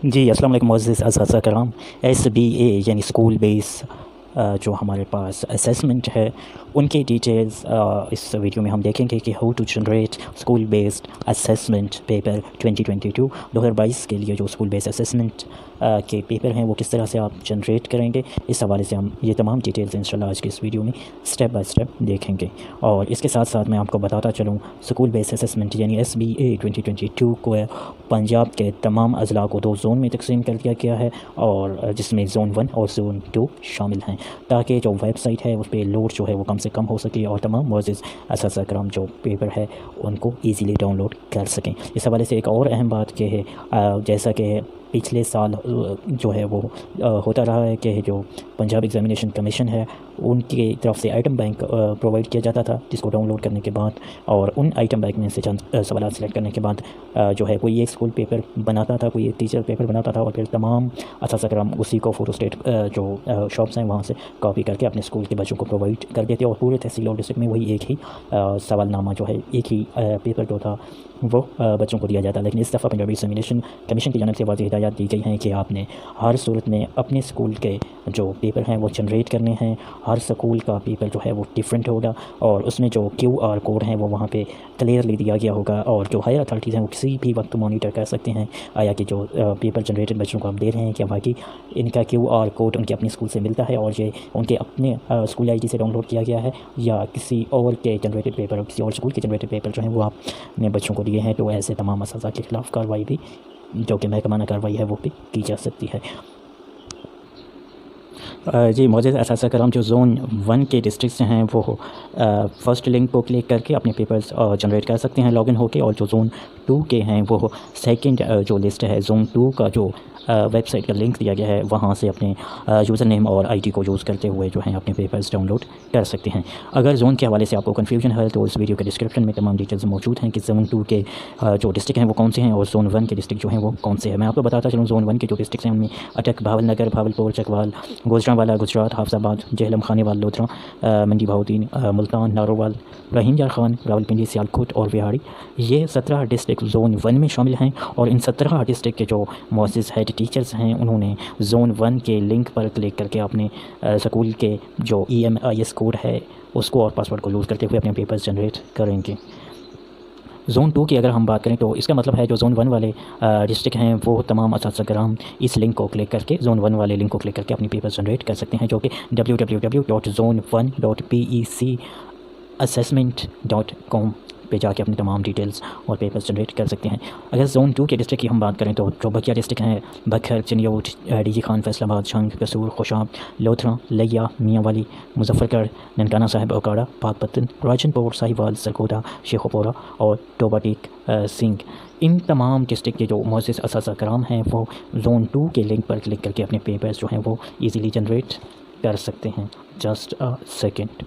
جی السلام علیکم معزز اساتذہ کرام۔ SBA یعنی اسکول بیس جو ہمارے پاس اسیسمنٹ ہے ان کے ڈیٹیلز اس ویڈیو میں ہم دیکھیں گے کہ how to generate school based assessment paper 2022 کے لیے جو اسکول بیس اسیسمنٹ کے پیپر ہیں وہ کس طرح سے آپ جنریٹ کریں گے، اس حوالے سے ہم یہ تمام ڈیٹیلز انشاءاللہ آج کے اس ویڈیو میں اسٹیپ بائی اسٹیپ دیکھیں گے۔ اور اس کے ساتھ ساتھ میں آپ کو بتاتا چلوں اسکول بیس اسیسمنٹ یعنی SBA 2022 کو پنجاب کے تمام اضلاع کو 2 زون میں تقسیم کر دیا گیا ہے، اور جس میں زون 1 اور زون 2 شامل ہیں، تاکہ جو ویب سائٹ ہے اس پہ لوڈ جو ہے وہ کم سے کم ہو سکے اور تمام معزز اساتذہ کرام جو پیپر ہے ان کو ایزیلی ڈاؤن لوڈ کر سکیں۔ اس حوالے سے ایک اور اہم بات یہ ہے، جیسا کہ پچھلے سال جو ہے وہ ہوتا رہا ہے کہ جو پنجاب ایگزامینیشن کمیشن ہے ان کی طرف سے آئٹم بینک پرووائڈ کیا جاتا تھا، جس کو ڈاؤن لوڈ کرنے کے بعد اور ان آئٹم بینک میں سے چند سوالات سلیکٹ کرنے کے بعد جو ہے کوئی ایک اسکول پیپر بناتا تھا، کوئی ایک ٹیچر پیپر بناتا تھا، اور پھر تمام اساتذہ کرام اسی کو فوٹو اسٹیٹ جو شاپس ہیں وہاں سے کاپی کر کے اپنے اسکول کے بچوں کو پرووائڈ کر دیتے، اور پورے تحصیل اور ڈسٹرکٹ میں وہی ایک ہی سوال نامہ جو ہے ایک ہی پیپر جو تھا وہ بچوں کو دیا جاتا۔ لیکن اس دفعہ پنجابی ایگزامینیشن کمیشن کی جانب سے واضح ہدایات دی گئی ہیں کہ آپ نے ہر صورت میں اپنے اسکول کے جو پیپر ہیں وہ جنریٹ کرنے ہیں۔ ہر اسکول کا پیپر جو ہے وہ ڈفرینٹ ہوگا، اور اس میں جو QR کوڈ ہیں وہ وہاں پہ کلیئرلی دیا گیا ہوگا، اور جو ہائر اتھارٹیز ہیں وہ کسی بھی وقت مانیٹر کر سکتے ہیں آیا کہ جو پیپر جنریٹڈ بچوں کو آپ دے رہے ہیں کیا باقی ان کا QR کوڈ ان کے اپنے اسکول سے ملتا ہے، اور یہ ان کے اپنے اسکول ID سے ڈاؤن لوڈ کیا گیا ہے، یا کسی اور کے جنریٹڈ پیپر اور کسی اور اسکول کے جنریٹڈ پیپر جو ہیں وہ آپ نے بچوں کو دیے ہیں، تو ایسے تمام اساتذہ کے خلاف کارروائی بھی جو کہ محکمانہ کارروائی ہے وہ بھی کی جا سکتی ہے۔ جی معزز اساتذہ کرام، جو زون 1 کے ڈسٹرکٹس ہیں وہ فرسٹ لنک کو کلک کر کے اپنے پیپرز جنریٹ کر سکتے ہیں لاگ ان ہو کے، اور جو زون 2 کے ہیں وہ سیکنڈ جو لسٹ ہے زون 2 کا جو ویب سائٹ کا لنک دیا گیا ہے وہاں سے اپنے یوزر نیم اور ID کو یوز کرتے ہوئے جو ہیں اپنے پیپرز ڈاؤن لوڈ کر سکتے ہیں۔ اگر زون کے حوالے سے آپ کو کنفیوژن ہے تو اس ویڈیو کے ڈسکرپشن میں تمام ڈیٹیلز موجود ہیں کہ زون 2 کے جو ڈسٹرکٹ ہیں وہ کون سے ہیں اور زون 1 کے ڈسٹرکٹ جو ہیں وہ کون سے ہیں۔ میں آپ کو بتاتا چلوں زون 1 کے جو ڈسٹرکٹس ہیں ان میں اٹک، بھاول نگر، بھاولپور، چکوال، گوجرانوالا گجرات، حافظ آباد، جہلم، خانیوال، لودھرا، منڈی بہاؤدین، ملتان، نارووال، رحیم یار خان، راولپنڈی، سیالکوٹ اور وہاڑی، یہ 17 ڈسٹرکٹ زون 1 میں شامل ہیں، اور ان 17 ڈسٹرکٹ کے جو معزز ہیڈ ٹیچرز ہیں انہوں نے زون 1 کے لنک پر کلک کر کے اپنے اسکول کے جو EMIS کوڈ ہے اس کو اور پاسورڈ کو یوز کرتے ہوئے اپنے پیپرز جنریٹ کریں گے۔ زون 2 کی اگر ہم بات کریں تو اس کا مطلب ہے جو زون 1 والے ڈسٹرکٹ ہیں وہ تمام اساتذہ کرام اس لنک کو کلک کر کے زون 1 والے لنک کو کلک کر کے اپنی پیپر جنریٹ کر سکتے ہیں، جو کہ www.zone1.pec.assessment.com پہ جا کے اپنی تمام ڈیٹیلز اور پیپرز جنریٹ کر سکتے ہیں۔ اگر زون 2 کے ڈسٹرکٹ کی ہم بات کریں تو جو بقیہ ڈسٹرکٹ ہیں بکھر، چنیوٹ، DG خان، فیصل آباد، چھنگ، قصور، خوشاب، لودھرا، لیا، میاں والی، مظفر گڑھ، ننکانہ صاحب، اوکاڑا، پاک پتن، راجن پور، ساہیوال، سرگودا، شیخوپورہ اور ٹوبا ٹیک سنگھ، ان تمام ڈسٹرکٹ کے جو معزز اساتذہ کرام ہیں وہ زون 2 کے لنک پر کلک کر کے اپنے پیپرز جو ہیں وہ ایزیلی جنریٹ کر سکتے ہیں۔ Just second.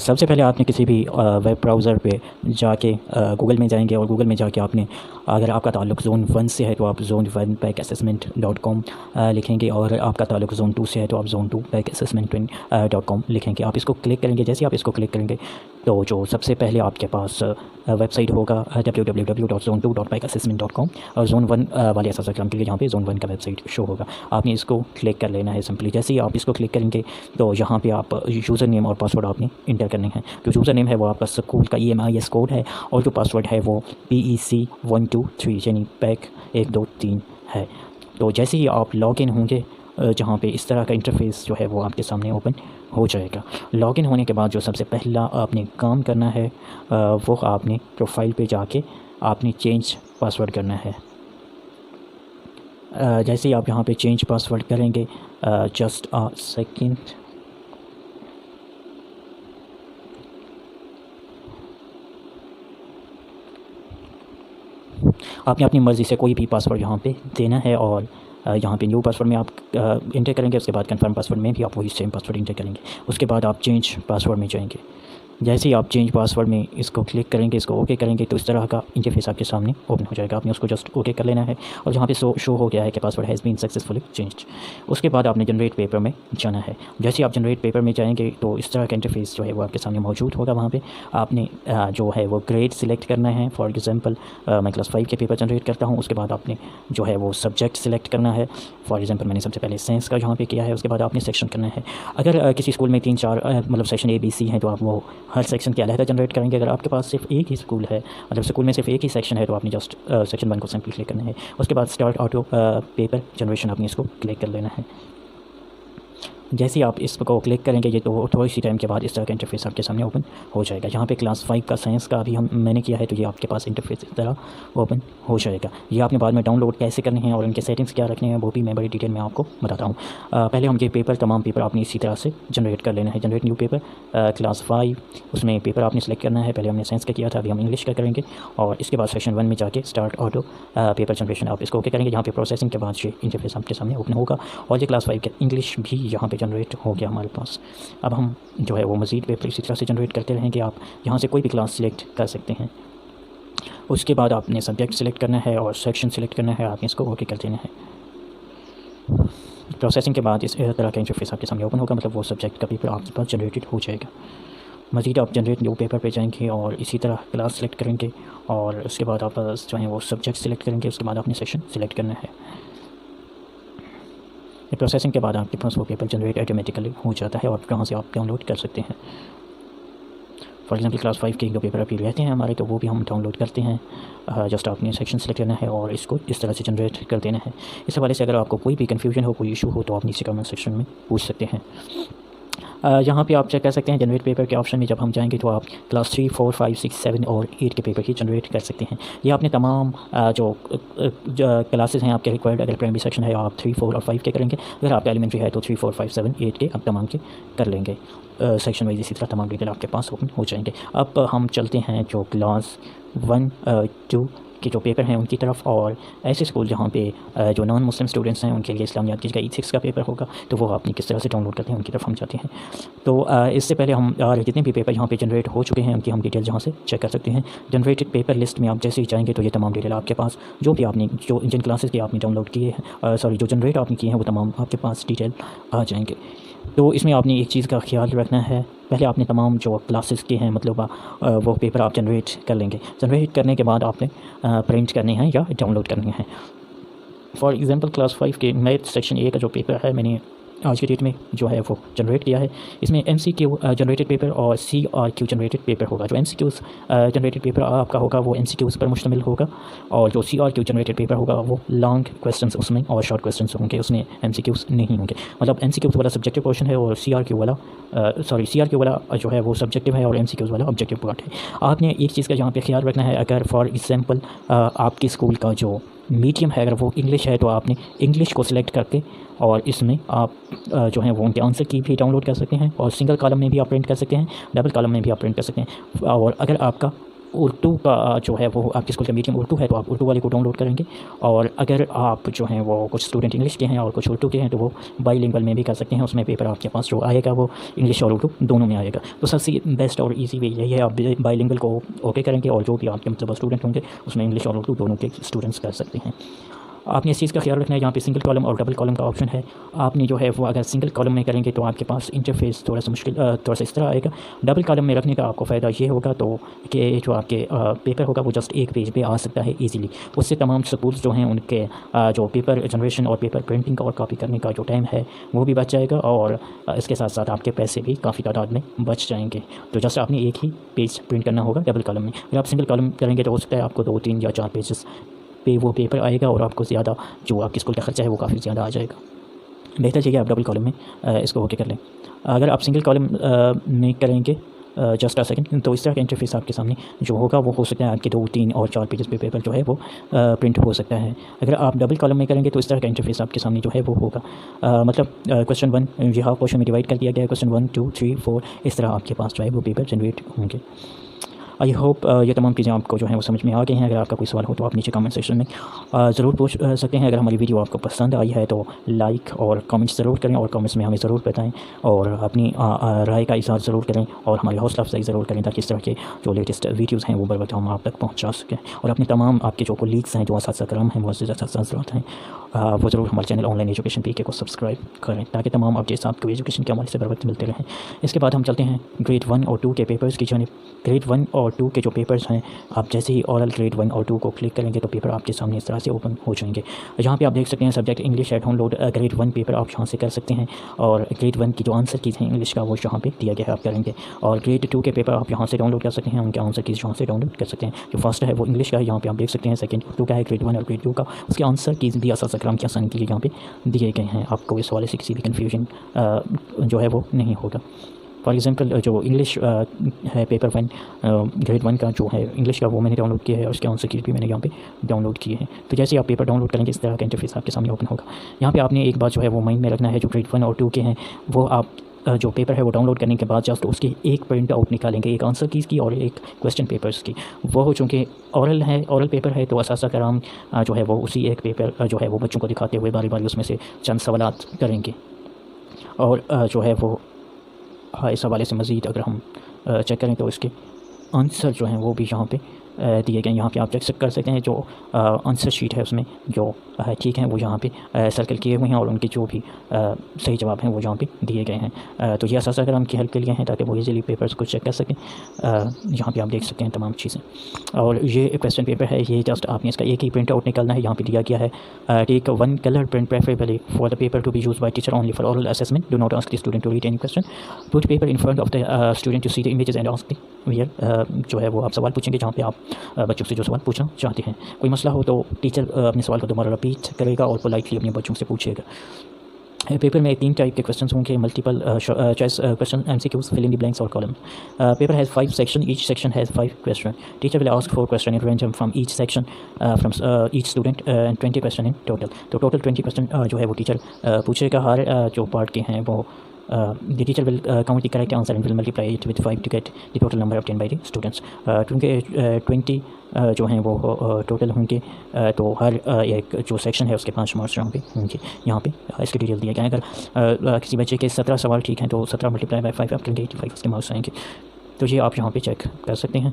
سب سے پہلے آپ نے کسی بھی ویب براؤزر پہ جا کے گوگل میں جائیں گے، اور گوگل میں جا کے آپ نے اگر آپ کا تعلق زون 1 سے ہے تو آپ zone1.pec.assessment.com لکھیں گے، اور آپ کا تعلق زون 2 سے ہے تو آپ zone2.pec.assessment.com لکھیں گے۔ آپ اس کو کلک کریں گے، جیسے آپ اس کو کلک کریں گے تو جو سب سے پہلے آپ کے پاس ویب سائٹ ہوگا www.zone2.pec.assessment.com، اور زون 1 والے اساتذہ کرام کے لیے یہاں پہ زون 1 کا ویب سائٹ شو ہوگا۔ آپ نے اس کو کلک کر لینا ہے سمپلی۔ جیسے ہی آپ اس کو کلک کریں گے تو یہاں پہ آپ یوزر نیم اور پاسورڈ آپ نے انٹر کرنے ہیں۔ جو یوزر نیم ہے وہ آپ کا اسکول کا EMIS کوڈ ہے، اور جو پاسورڈ ہے وہ PEC123 یعنی پیک 123 ہے۔ تو جیسے ہی آپ لاگ ان ہوں گے جہاں پہ اس طرح کا انٹرفیس جو ہے وہ آپ کے سامنے اوپن ہو جائے گا۔ لاگ ان ہونے کے بعد جو سب سے پہلا آپ نے کام کرنا ہے وہ آپ نے پروفائل پہ جا کے آپ نے چینج پاسورڈ کرنا ہے۔ جیسے ہی آپ یہاں پہ چینج پاسورڈ کریں گے، جسٹ سیکنڈ، آپ نے اپنی مرضی سے کوئی بھی پاسورڈ یہاں پہ دینا ہے، اور یہاں پہ نیو پاسورڈ میں آپ انٹر کریں گے، اس کے بعد کنفرم پاسورڈ میں بھی آپ وہی سیم پاسورڈ انٹر کریں گے، اس کے بعد آپ چینج پاسورڈ میں جائیں گے۔ جیسے ہی آپ چینج پاسورڈ میں اس کو کلک کریں گے، اس کو اوکے کریں گے، تو اس طرح کا انٹرفیس آپ کے سامنے اوپن ہو جائے گا. آپ نے اس کو جسٹ اوکے کر لینا ہے اور جہاں پہ شو ہو گیا ہے کہ password has been successfully changed, اس کے بعد آپ نے جنریٹ پیپر میں جانا ہے. جیسے آپ جنریٹ پیپر میں جائیں گے تو اس طرح کا انٹرفیس جو ہے وہ آپ کے سامنے موجود ہوگا. وہاں پہ آپ نے جو ہے وہ گریڈ سلیکٹ کرنا ہے. فار ایگزامپل میں کلاس 5 کے پیپر جنریٹ کرتا ہوں. اس کے بعد آپ نے جو ہے وہ سبجیکٹ سلیکٹ کرنا ہے. فار ایگزامپل میں نے سب سے پہلے سائنس کا جہاں پہ کیا ہے. اس کے بعد آپ نے سیکشن کرنا ہے. اگر کسی اسکول میں 3-4 مطلب سیکشن اے بی سی ہیں تو آپ وہ ہر سیکشن کے علیحدہ جنریٹ کریں گے. اگر آپ کے پاس صرف ایک ہی اسکول ہے، مطلب اسکول میں صرف ایک ہی سیکشن ہے، تو آپ نے جسٹ سیکشن 1 کو سمپلی کلک کرنا ہے. اس کے بعد اسٹارٹ آٹو پیپر جنریشن آپ نے اس کو کلک کر لینا ہے. جیسے آپ اس کو کلک کریں گے یہ تو تھوڑی سی ٹائم کے بعد اس طرح کا انٹرفیس آپ کے سامنے اوپن ہو جائے گا. یہاں پہ کلاس 5 کا سائنس کا ابھی میں نے کیا ہے تو یہ آپ کے پاس انٹرفیس اس طرح اوپن ہو جائے گا. یہ آپ نے بعد میں ڈاؤن لوڈ کیسے کرنے ہیں اور ان کے سیٹنگس کیا رکھنے ہیں وہ بھی میں بڑی ڈیٹیل میں آپ کو بتاتا ہوں. پہلے ہم یہ تمام پیپر آپ نے اسی طرح سے جنریٹ کر لینا ہے. جنریٹ نیو پیپر کلاس 5، اس میں پیپر آپ نے سلیکٹ کرنا ہے. پہلے ہم نے سائنس کا کیا تھا، ابھی ہم انگلش کا کریں گے. اور اس کے بعد سیکشن 1 میں جا کے اسٹارٹ آٹو پیپر جنریشن آپ اس کو اوکے کریں گے. یہاں پہ پروسیسنگ کے بعد یہ انٹرفیس آپ کے سامنے اوپن ہوگا اور یہ کلاس 5 کا انگلش بھی یہاں پہ جنریٹ ہو گیا ہمارے پاس. اب ہم جو ہے وہ مزید پیپر اسی طرح سے جنریٹ کرتے رہیں گے. آپ یہاں سے کوئی بھی کلاس سلیکٹ کر سکتے ہیں. اس کے بعد آپ نے سبجیکٹ سلیکٹ کرنا ہے اور سیکشن سلیکٹ کرنا ہے. آپ نے اس کو اوکے کر دینا ہے. پروسیسنگ کے بعد اس طرح کا انٹرفیس آپ کے سامنے اوپن ہوگا، مطلب وہ سبجیکٹ کا پیپر آپ کے پاس جنریٹڈ ہو جائے گا. مزید آپ جنریٹ نیو پیپر پہ جائیں گے اور اسی طرح کلاس سلیکٹ کریں گے اور اس کے بعد آپ جو ہیں وہ سبجیکٹ سلیکٹ کریں گے. اس کے بعد آپ نے سیکشن سلیکٹ کرنا ہے. پروسیسنگ کے بعد آپ کے پاس وہ پیپر جنریٹ آٹومیٹیکلی ہو جاتا ہے اور کہاں سے آپ ڈاؤن لوڈ کر سکتے ہیں. فار ایگزامپل کلاس 5 کے جو پیپر ابھی رہتے ہیں ہمارے تو وہ بھی ہم ڈاؤن لوڈ کرتے ہیں. جسٹ آپ نے سیکشن سلیکٹ کرنا ہے اور اس کو اس طرح سے جنریٹ کر دینا ہے. اس حوالے سے اگر آپ کو کوئی بھی کنفیوژن ہو، کوئی ایشو ہو تو آپ نیچے کمنٹ سیکشن میں پوچھ سکتے ہیں. یہاں پہ آپ چیک کر سکتے ہیں جنریٹ پیپر کے آپشن میں جب ہم جائیں گے تو آپ کلاس 3، 4، 5، 6، 7 اور 8 کے پیپر ہی جنریٹ کر سکتے ہیں. یہ آپ نے تمام جو کلاسز ہیں آپ کے ریکوائرڈ، اگر پرائمری سیکشن ہے آپ 3، 4 اور 5 کے کریں گے. اگر آپ ایلیمنٹری ہے تو 3، 4، 5، 7، 8 کے آپ تمام کے کر لیں گے. سیکشن وائز اسی طرح تمام ڈیٹیل آپ کے پاس اوپن ہو جائیں گے. اب ہم چلتے ہیں جو کلاس 1، 2 کے جو پیپر ہیں ان کی طرف. اور ایسے اسکول جہاں پہ جو نان مسلم اسٹوڈنٹس ہیں ان کے لیے اسلامیات کی جگہ ایتھکس کا پیپر ہوگا تو وہ آپ نے کس طرح سے ڈاؤن لوڈ کرتے ہیں ان کی طرف ہم جاتے ہیں. تو اس سے پہلے ہم جتنے بھی پیپر یہاں پہ جنریٹ ہو چکے ہیں ان کی ہم ڈیٹیل جہاں سے چیک کر سکتے ہیں. جنریٹڈ پیپر لسٹ میں آپ جیسے ہی جائیں گے تو یہ تمام ڈیٹیل آپ کے پاس جو بھی آپ نے جن کلاسز کے آپ نے ڈاؤن لوڈ کیے ہیں جو جنریٹ آپ نے کیے ہیں وہ تمام آپ کے پاس ڈیٹیل آ جائیں گے. تو اس میں آپ نے ایک چیز کا خیال رکھنا ہے، پہلے آپ نے تمام جو کلاسز کے ہیں مطلب وہ پیپر آپ جنریٹ کر لیں گے. جنریٹ کرنے کے بعد آپ نے پرنٹ کرنے ہیں یا ڈاؤن لوڈ کرنے ہیں. فار ایگزامپل کلاس 5 کے میتھ سیکشن اے کا جو پیپر ہے میں نے آج کی ڈیٹ میں جو ہے وہ جنریٹ کیا ہے. اس میں MCQ جنریٹڈ پیپر اور CRQ جنریٹڈ پیپر ہوگا. جو MCQs جنریٹڈ پیپر آپ کا ہوگا وہ MCQs پر مشتمل ہوگا اور جو CRQ جنریٹڈ پیپر ہوگا وہ لانگ کویسچنس اس میں اور شارٹ کویسچنس ہوں گے. اس میں MCQs نہیں ہوں گے. مطلب MCQs والا سبجیکٹیو پورشن ہے اور CRQ والا جو ہے وہ سبجیکٹیو ہے اور MCQs والا آبجیکٹیو پارٹ ہے. آپ نے ایک چیز کا یہاں پہ خیال رکھنا ہے، اگر فار ایگزامپل آپ کے اسکول کا جو میڈیم ہے اگر وہ انگلش ہے تو آپ نے انگلش کو سلیکٹ کر کے اور اس میں آپ جو ہیں وہ ان کے آنسر کی بھی ڈاؤن لوڈ کر سکتے ہیں اور سنگل کالم میں بھی آپ پرنٹ کر سکتے ہیں، ڈبل کالم میں بھی آپ پرنٹ کر سکتے ہیں. اور اگر آپ کا اردو کا جو ہے وہ آپ کے اسکول کا میڈیم اردو ہے تو آپ اردو والے کو ڈاؤن لوڈ کریں گے. اور اگر آپ جو ہیں وہ کچھ اسٹوڈنٹ انگلش کے ہیں اور کچھ اردو کے ہیں تو وہ بائی لنگول میں بھی کر سکتے ہیں. اس میں پیپر آپ کے پاس جو آئے گا وہ انگلش اور اردو دونوں میں آئے گا. تو سب سے بیسٹ اور ایزی وے یہی ہے، آپ بائی لنگول کو اوکے کریں گے اور جو بھی آپ کے مطلب اسٹوڈنٹ ہوں گے اس میں انگلش اور اردو دونوں کے اسٹوڈنٹس کر سکتے ہیں. آپ نے اس چیز کا خیال رکھنا ہے، یہاں پہ سنگل کالم اور ڈبل کالم کا آپشن ہے. آپ نے جو ہے وہ اگر سنگل کالم میں کریں گے تو آپ کے پاس انٹرفیس تھوڑا سا اس طرح آئے گا. ڈبل کالم میں رکھنے کا آپ کو فائدہ یہ ہوگا تو کہ جو آپ کے پیپر ہوگا وہ جسٹ ایک پیج پہ آ سکتا ہے ایزیلی. اس سے تمام سکولز جو ہیں ان کے جو پیپر جنریشن اور پیپر پرنٹنگ اور کاپی کرنے کا جو ٹائم ہے وہ بھی بچ جائے گا اور اس کے ساتھ ساتھ آپ کے پیسے بھی کافی تعداد میں بچ جائیں گے. تو جسٹ آپ نے ایک ہی پیج پرنٹ کرنا ہوگا ڈبل کالم میں. اگر آپ سنگل کالم کریں گے تو ہو سکتا ہے آپ کو 2، 3 یا 4 پیجز پہ وہ پیپر آئے گا اور آپ کو زیادہ جو آپ کے اسکول کا خرچہ ہے وہ کافی زیادہ آ جائے گا. بہتر چاہیے آپ ڈبل کالم میں اس کو اوکے کر لیں. اگر آپ سنگل کالم میں کریں گے جسٹ سیکنڈ تو اس طرح کا انٹرفیس آپ کے سامنے جو ہوگا وہ ہو سکتا ہے آپ کے 2، 3 اور 4 پیجز پہ پیپر جو ہے وہ پرنٹ ہو سکتا ہے. اگر آپ ڈبل کالم میں کریں گے تو اس طرح کا انٹرفیس آپ کے سامنے جو ہے وہ ہوگا. مطلب کویسچن 1 یہ ہاف پورشن میں ڈیوائڈ کر دیا گیا ہے. کویسچن 1، 2، 3، 4 اس طرح آپ کے پاس جو ہے وہ پیپر جنریٹ ہوں گے. آئی ہوپ یہ تمام چیزیں آپ کو جو ہیں وہ سمجھ میں آ گئی ہیں. اگر آپ کا کوئی سوال ہو تو آپ نیچے کامنٹ سیکشن میں ضرور پوچھ سکتے ہیں. اگر ہماری ویڈیو آپ کو پسند آئی ہے تو لائک اور کامنٹس ضرور کریں, اور کامنٹس میں ہمیں ضرور بتائیں, اور اپنی رائے کا اظہار ضرور کریں, اور ہماری حوصلہ افزائی ضرور کریں, تاکہ اس طرح کے جو لیٹسٹ ویڈیوز ہیں وہ بر وقت ہم آپ تک پہنچا سکیں. اور اپنے تمام آپ کے جو کولیگس ہیں, جو اساتذہ کرام ہیں, معزز اساتذہ حضرات ہیں, وہ ضرور ہمارے channel on line education PK کو سبسکرائب کریں, تاکہ تمام اپڈیٹس آپ کو ایجوکیشن کے حوالے سے بر وقت ملتے رہیں. اس کے بعد ہم چلتے ہیں گریڈ 1 اور 2 کے پیپرز کی جانب. گریڈ 1 اور 2 کے جو پیپرز ہیں, آپ جیسے ہی اورل گریڈ 1 اور 2 کو کلک کریں گے تو پیپر آپ کے سامنے اس طرح سے اوپن ہو جائیں گے. یہاں پہ آپ دیکھ سکتے ہیں سبجیکٹ انگلش ہے ڈاؤن لوڈ. گریڈ 1 پیپر آپ یہاں سے کر سکتے ہیں, اور گریڈ 1 کی جو آنسر کیز ہیں انگلش کا وہ یہاں پہ دیا گیا ہے, آپ کریں گے. اور گریڈ 2 کے پیپر آپ یہاں سے ڈاؤن لوڈ کر سکتے ہیں, ان کے آنسر کیز یہاں سے ڈاؤن لوڈ کر سکتے ہیں. جو فرسٹ ہے وہ انگلش کا ہے, یہاں پہ آپ دیکھ سکتے ہیں. سیکنڈ 2 کا ہے گریڈ 1 اور گریڈ 2 کا, اس کے آنسر کیز بھی اساتذہ کرام کی آسانی کے لیے یہاں پہ دیے گئے ہیں. آپ کو اس حوالے سے کسی بھی کنفیوژن جو ہے وہ نہیں ہوگا. فار ایگزامپل جو انگلش ہے پیپر 1 گریڈ 1 کا جو ہے انگلش کا, وہ میں نے ڈاؤن لوڈ کیا ہے, اور اس کے آنسر کیز بھی میں نے یہاں پہ ڈاؤن لوڈ کیے ہیں. تو جیسے آپ پیپر ڈاؤن لوڈ کریں گے اس طرح کا انٹرفیس آپ کے سامنے اوپن ہوگا. یہاں پہ آپ نے ایک بات جو ہے وہ مائنڈ میں رکھنا ہے, جو گریڈ 1 اور 2 کے ہیں وہ آپ جو پیپر ہے وہ ڈاؤن لوڈ کرنے کے بعد جسٹ اس کی ایک پرنٹ آؤٹ نکالیں گے, ایک آنسر کیز کی اور ایک کویسچن پیپرز کی. وہ چونکہ اورل پیپر ہے تو اساتذہ کرام جو ہے وہ اسی ایک پیپر جو ہے وہ بچوں کو دکھاتے ہوئے باری باری اس میں سے چند سوالات کریں گے. اور جو ہے وہ اس حوالے سے مزید اگر ہم چیک کریں تو اس کے آنسر جو ہیں وہ بھی یہاں پہ دیے گئے ہیں. یہاں پہ آپ چیک کر سکتے ہیں جو آنسر شیٹ ہے اس میں جو ٹھیک ہیں وہ یہاں پہ سرکل کیے ہوئے ہیں, اور ان کے جو بھی صحیح جواب ہیں وہ یہاں پہ دیے گئے ہیں. تو یہ اساتذہ کرام کی ہیلپ کے لیے ہیں تاکہ وہ ایزیلی پیپرز کو چیک کر سکیں. یہاں پہ آپ دیکھ سکتے ہیں تمام چیزیں. اور یہ کویسچن پیپر ہے, یہ جسٹ آپ نے اس کا ایک ہی پرنٹ آؤٹ نکالنا ہے. یہاں پہ دیا گیا ہے take 1 colour print preferably for the paper to be used by teacher only for oral assessment. Do not ask the student to read any question. Put paper in front of the student to see the images and ask the where. جو ہے وہ آپ سوال پوچھیں گے جہاں پہ آپ بچوں سے جو سوال پوچھنا چاہتے ہیں. کوئی مسئلہ ہو تو ٹیچر اپنے سوال کو دوبارہ رپیٹ کرے گا اور پولائٹلی اپنے بچوں سے پوچھے گا. پیپر میں 3 ٹائپ کے کویسچنس ہوں گے, multiple choice question MCQs, fill in the blanks or column. Paper has 5 sections, each section has 5 questions. Teacher will ask 4 questions in random from each section from each student and 20 questions in total. تو total 20 question جو ہے وہ teacher پوچھے گا. ہر جو part کے ہیں وہ the teacher will count the correct answer and will multiply it with 5 to get the total number obtained by the students. کیونکہ 20 جو ہیں وہ ٹوٹل ہوں گے, تو ہر ایک جو سیکشن ہے اس کے 5 مارکس یہاں پہ ہوں گے. یہاں پہ اس کی ڈیٹیل دیا گیا ہے. اگر کسی بچے کے 17 سوال ٹھیک ہیں تو 17 ملٹیپلائی بائی 5 آپ کریں گے 85 اس کے مارکس آئیں گے. تو یہ آپ یہاں پہ چیک کر سکتے ہیں.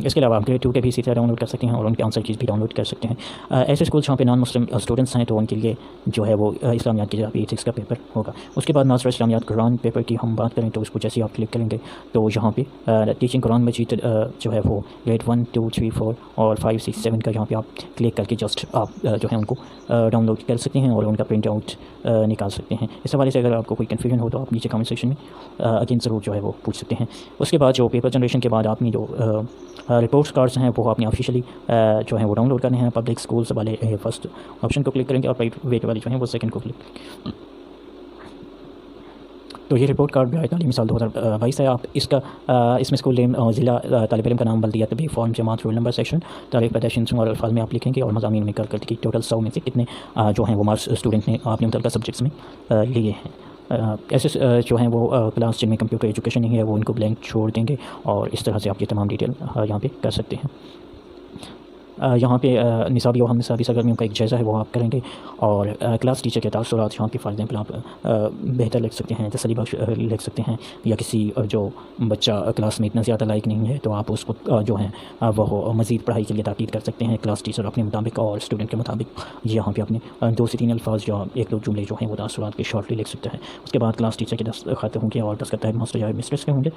اس کے علاوہ آپ گریڈ 2 کے بھی اسی طرح ڈاؤن لوڈ کر سکتے ہیں, اور ان کے آنسر کیز بھی ڈاؤن لوڈ کر سکتے ہیں. ایسے اسکول جہاں پہ نان مسلم اسٹوڈنٹس ہیں تو ان کے لیے جو ہے وہ اسلامیات کی جگہ پہ ایتھکس کا پیپر ہوگا. اس کے بعد ماسٹر اسلامیات قرآن پیپر کی ہم بات کریں تو اس کو جیسے آپ کلک کریں گے تو یہاں پہ ٹیچنگ قرآن مجید جو ہے وہ گریڈ 1 2 3 4 اور 5 6 7 کا یہاں پہ آپ کلک کر کے جسٹ آپ جو ہے ان کو ڈاؤن لوڈ کر سکتے ہیں اور ان کا پرنٹ آؤٹ نکال سکتے ہیں. اس حوالے سے اگر آپ کو کوئی کنفیوژن ہو تو آپ نیچے کامنٹ سیکشن میں اگین ضرور جو ہے وہ پوچھ سکتے ہیں. اس کے بعد جو پیپر جنریشن کے بعد آپ نے جو رپورٹس کارڈز ہیں وہ آپ نے آفیشیلی جو ہیں وہ ڈاؤن لوڈ کرنے ہیں. پبلک اسکولس والے فرسٹ آپشن کو کلک کریں گے اور پرائیویٹ والے جو ہیں وہ سیکنڈ کو کلک. تو یہ رپورٹ کارڈ تعلیمی سال 2022 ہے. آپ اس میں اسکول نیم, ضلع, طالب علم کا نام, بلدیات بھی, فارم, جماعت, رول نمبر, سیکشن, تاریخ پیدائش اور الفاظ میں آپ لکھیں گے, اور مضامین میں کارکردگی ٹوٹل 100 میں سے کتنے جو ہیں وہ مارکس اسٹوڈنٹ نے آپ نے متعلقہ سبجیکٹس میں لیے ہیں. ایسے جو ہیں وہ کلاس جن میں کمپیوٹر ایجوکیشن نہیں ہے وہ ان کو بلینک چھوڑ دیں گے, اور اس طرح سے آپ یہ تمام ڈیٹیل یہاں پہ کر سکتے ہیں. یہاں پہ نصابی اور ہم نصابی سرگرمیوں کا ایک جائزہ ہے وہ آپ کریں گے, اور کلاس ٹیچر کے تاثرات یہاں پہ فار ایگزامپل آپ بہتر لکھ سکتے ہیں, تسلی بخش لکھ سکتے ہیں, یا کسی جو بچہ کلاس میں اتنا زیادہ لائق نہیں ہے تو آپ اس کو جو ہے وہ مزید پڑھائی کے لیے تاکید کر سکتے ہیں. کلاس ٹیچر اپنے مطابق اور اسٹوڈنٹ کے مطابق یہاں پہ اپنے 2 سے 3 الفاظ یا 1-2 جملے جو ہیں وہ تاثرات کے شارٹلی لکھ سکتے ہیں. اس کے بعد کلاس ٹیچر کے دستخط ہوں گے اور دستخط ہیڈ ماسٹر یا مسٹرس کے ہوں گے.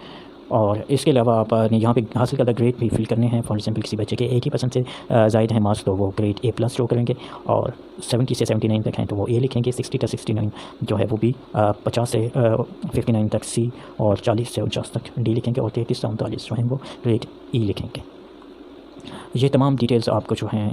اور اس کے علاوہ آپ نے یہاں پہ حاصل کردہ گریڈ بھی فل کرنے ہیں. فار ایگزامپل کسی بچے کے 80% سے زائد ہیں مارکس تو وہ گریڈ A+ شو کریں گے, اور 70 سے 79 تک ہیں تو وہ A لکھیں گے. 60 سے 69 جو ہے وہ بھی 50 سے 59 تک C, اور 40 سے 49 تک D لکھیں گے, اور 33 سے 39 جو ہیں وہ گریڈ E لکھیں گے. یہ تمام ڈیٹیلز آپ کو جو ہیں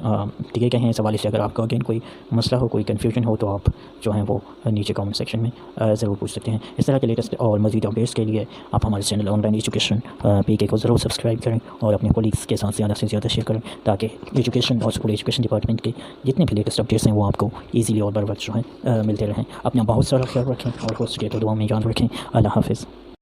دیے گئے ہیں. اس حوالے سے اگر آپ کا اگین کوئی مسئلہ ہو, کوئی کنفیوژن ہو تو آپ جو ہیں وہ نیچے کامنٹ سیکشن میں ضرور پوچھ سکتے ہیں. اس طرح کے لیٹسٹ اور مزید اپڈیٹس کے لیے آپ ہمارے channel on line education PK کو ضرور سبسکرائب کریں, اور اپنے کولیگس کے ساتھ زیادہ سے زیادہ شیئر کریں, تاکہ ایجوکیشن اور اسکول ایجوکیشن ڈپارٹمنٹ کے جتنے بھی لیٹسٹ اپڈیٹس ہیں وہ آپ کو ایزیلی اور بر وقت جو ہیں ملتے رہیں. اپنا بہت سارا خیال رکھیں, اور ہو سکے تو دعا میں یاد رکھیں. اللہ حافظ.